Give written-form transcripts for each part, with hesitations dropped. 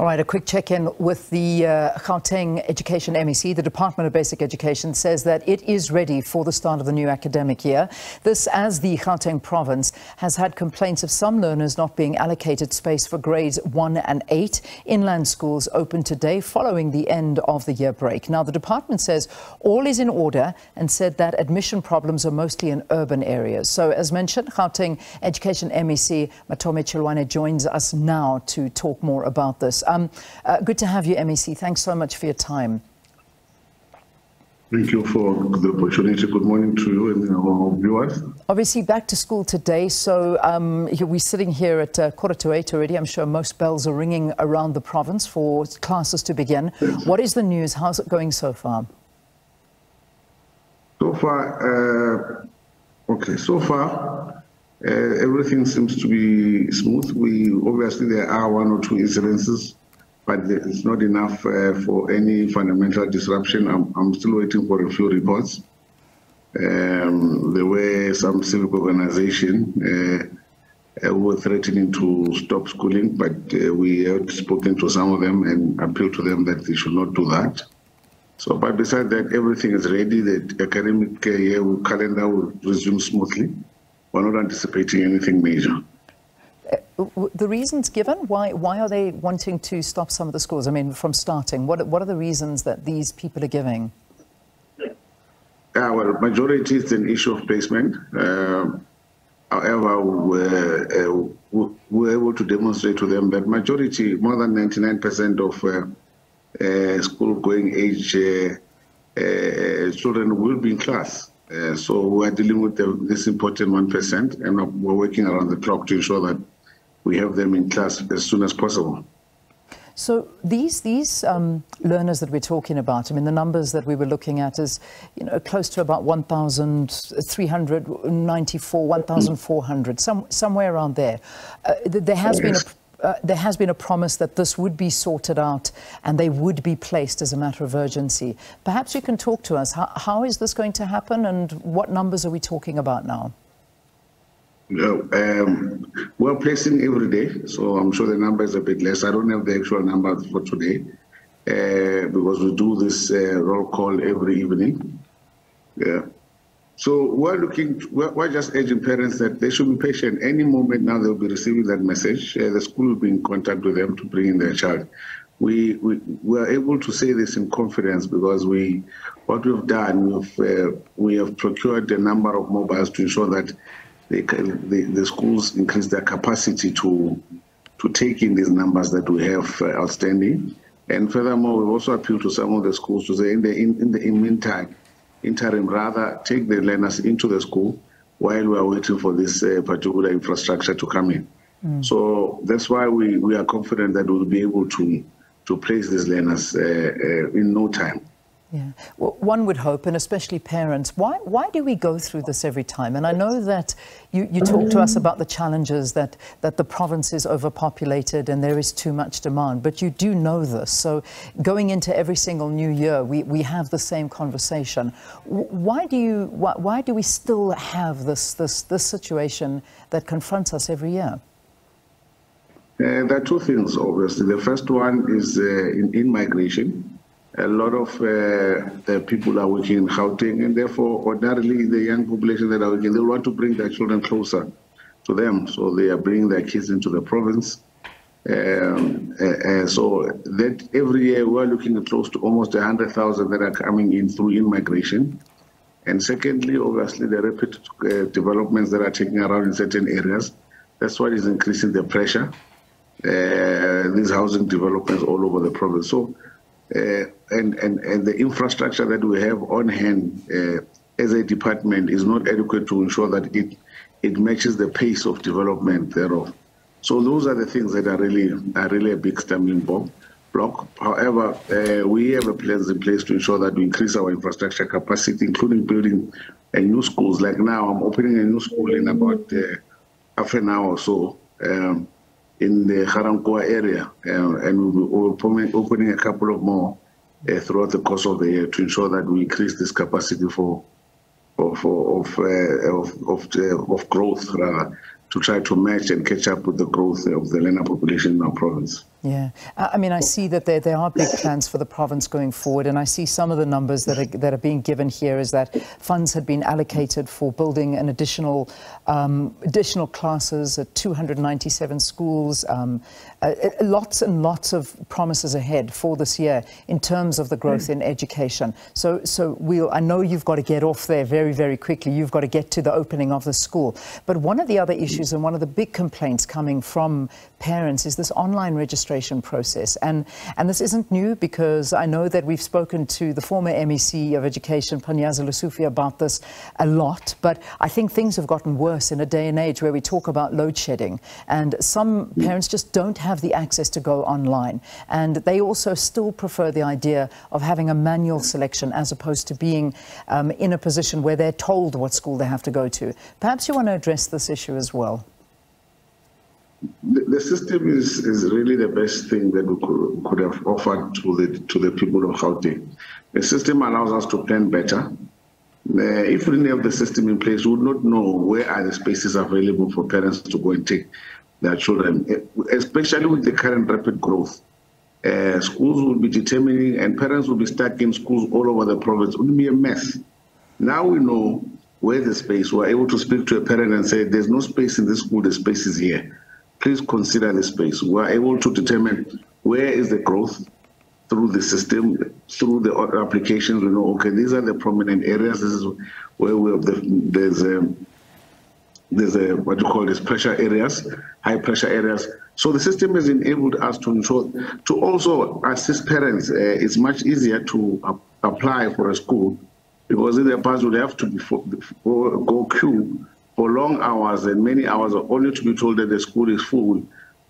All right, a quick check-in with the Gauteng Education MEC. The Department of Basic Education says that it is ready for the start of the new academic year. This as the Gauteng province has had complaints of some learners not being allocated space for grades 1 and 8. Inland schools open today following the end of the year break. Now, the department says all is in order and said that admission problems are mostly in urban areas. So, as mentioned, Gauteng Education MEC Matome Chilonae joins us now to talk more about this. Good to have you, MEC. Thanks so much for your time. Thank you for the opportunity. Good morning to you and our viewers. Obviously, back to school today. So we're sitting here at 7:45 already. I'm sure most bells are ringing around the province for classes to begin. Yes. What is the news? How's it going so far? So far, everything seems to be smooth. Obviously, there are 1 or 2 incidences, but it's not enough for any fundamental disruption. I'm still waiting for a few reports. There were some civic organizations who were threatening to stop schooling, but we have spoken to some of them and appealed to them that they should not do that. So, but besides that, everything is ready. The academic year calendar will resume smoothly. We're not anticipating anything major. The reasons given, why are they wanting to stop some of the schools? I mean, from starting, what are the reasons that these people are giving? Well, majority is an issue of placement. However, we're able to demonstrate to them that majority, more than 99% of school-going age children will be in class. So we're dealing with this important 1%, and we're working around the clock to ensure that we have them in class as soon as possible. So these learners that we're talking about, I mean, the numbers that we were looking at is, close to about 1,394, 1,400, somewhere around there. There has been a promise that this would be sorted out and they would be placed as a matter of urgency. Perhaps you can talk to us. How is this going to happen, and what numbers are we talking about now? We're placing every day, so I'm sure the number is a bit less. I don't have the actual number for today because we do this roll call every evening. So we're just urging parents that they should be patient. Any moment now they'll be receiving that message. The school will be in contact with them to bring in their child. We are able to say this in confidence because what we've done, we have procured a number of mobiles to ensure that the schools increase their capacity to take in these numbers that we have outstanding. And furthermore, we've also appealed to some of the schools to say in the interim, rather take the learners into the school while we are waiting for this particular infrastructure to come in. So that's why we are confident that we'll be able to place these learners in no time. Yeah, well, one would hope, and especially parents, why do we go through this every time? And I know that you talk to us about the challenges that the province is overpopulated and there is too much demand, but you do know this. So going into every single new year, we have the same conversation. Why do we still have this situation that confronts us every year? There are 2 things, obviously. The first one is in migration. A lot of the people are working in Gauteng, and therefore, ordinarily, the young population that are working, they want to bring their children closer to them. So they are bringing their kids into the province. So that every year, we're looking at close to almost 100,000 that are coming in through in-migration. And secondly, obviously, the rapid developments that are taking around in certain areas, that's what is increasing the pressure. These housing developments all over the province. So, and the infrastructure that we have on hand as a department is not adequate to ensure that it matches the pace of development thereof. So those are the things that are really a big stumbling block. However, we have plans in place to ensure that we increase our infrastructure capacity, including building new schools. Like now, I'm opening a new school in about half an hour or so in the Garankoa area, and we'll be opening a couple of more throughout the course of the year to ensure that we increase this capacity of growth, rather, to try to match and catch up with the growth of the learner population in our province. Yeah, I mean, I see that there are big plans for the province going forward, and I see some of the numbers that are being given here is that funds had been allocated for building an additional classes at 297 schools. Lots and lots of promises ahead for this year in terms of the growth in education. So I know you've got to get off there very, very quickly. You've got to get to the opening of the school. But one of the other issues and one of the big complaints coming from parents is this online registration process. And this isn't new, because I know that we've spoken to the former MEC of Education, Panyaza Lesufi, about this a lot. But I think things have gotten worse in a day and age where we talk about load shedding. And some parents just don't have the access to go online. And they also still prefer the idea of having a manual selection as opposed to being in a position where they're told what school they have to go to. Perhaps you want to address this issue as well. The system is really the best thing that we could have offered to the people of Gauteng. The system allows us to plan better. If we didn't have the system in place, we would not know where are the spaces available for parents to go and take their children, especially with the current rapid growth. Schools will be determining, and parents will be stuck in schools all over the province. It will be a mess. Now we know where the space. We're able to speak to a parent and say, there's no space in this school, the space is here. Please consider the space. We're able to determine where is the growth through the system, through the applications. We know, okay, these are the prominent areas. This is where we have there's what you call this pressure areas, high pressure areas. So the system has enabled us to ensure, to also assist parents. It's much easier to apply for a school, because in the past would have to go queue for long hours and many hours, only to be told that the school is full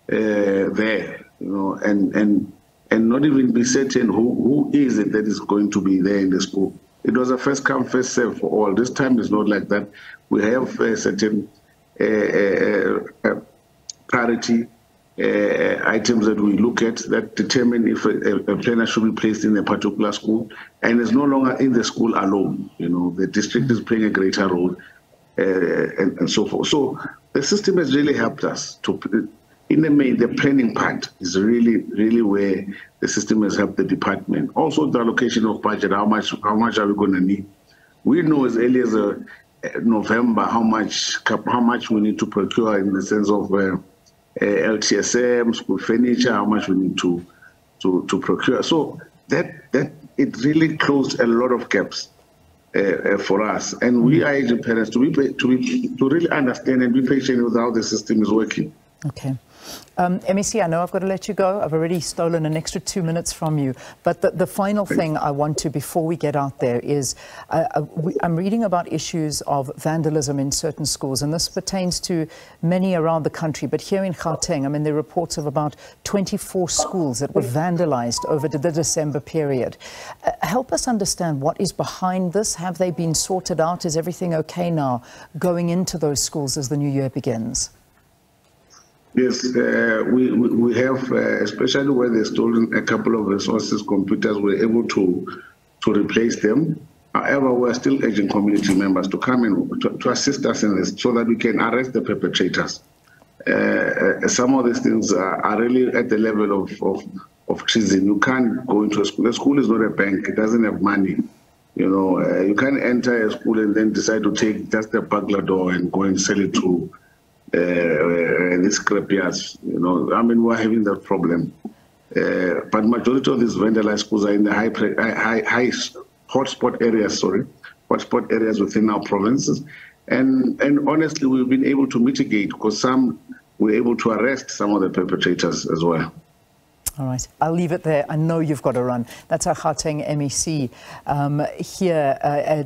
there, you know, and not even be certain who is it that is going to be there in the school. It was a first come, first serve for all. This time is not like that. We have certain priority items that we look at that determine if a planner should be placed in a particular school, and is no longer in the school alone. You know, the district is playing a greater role. And so forth. So the system has really helped us to, in the main, the planning part is really where the system has helped the department. Also, the allocation of budget, how much are we going to need? We know as early as November how much we need to procure in the sense of LTSM, school furniture, how much we need to procure. So that it really closed a lot of gaps for us, and we are urging parents to really understand and be patient with how the system is working. Okay. MEC, I know I've got to let you go. I've already stolen an extra 2 minutes from you. But the final thing I want to, before we get out there, is I'm reading about issues of vandalism in certain schools, and this pertains to many around the country. But here in Gauteng, I mean, there are reports of about 24 schools that were vandalized over the December period. Help us understand what is behind this. Have they been sorted out? Is everything okay now going into those schools as the new year begins? Yes, we have, especially where they've stolen a couple of resources, computers, we're able to replace them. However, we're still urging community members to come in to assist us in this so that we can arrest the perpetrators. Some of these things are really at the level of treason. You can't go into a school. The school is not a bank. It doesn't have money. You know, you can't enter a school and then decide to take just a burglar door and go and sell it to these scrapyards. You know, I mean, we're having that problem. But majority of these vandalized schools are in the high hotspot areas within our provinces. And honestly, we've been able to mitigate, because we're able to arrest some of the perpetrators as well. All right, I'll leave it there. I know you've got to run. That's our Gauteng MEC here,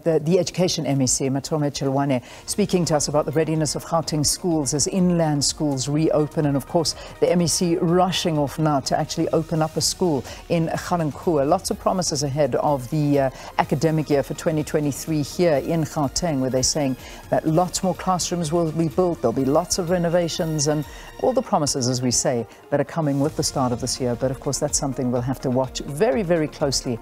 the Education MEC, Matome Chilonae, speaking to us about the readiness of Gauteng schools as inland schools reopen. And of course, the MEC rushing off now to actually open up a school in Gauteng. Lots of promises ahead of the academic year for 2023 here in Gauteng, where they're saying that lots more classrooms will be built. There'll be lots of renovations and all the promises, as we say, that are coming with the start of this year. But of course, that's something we'll have to watch very, very closely.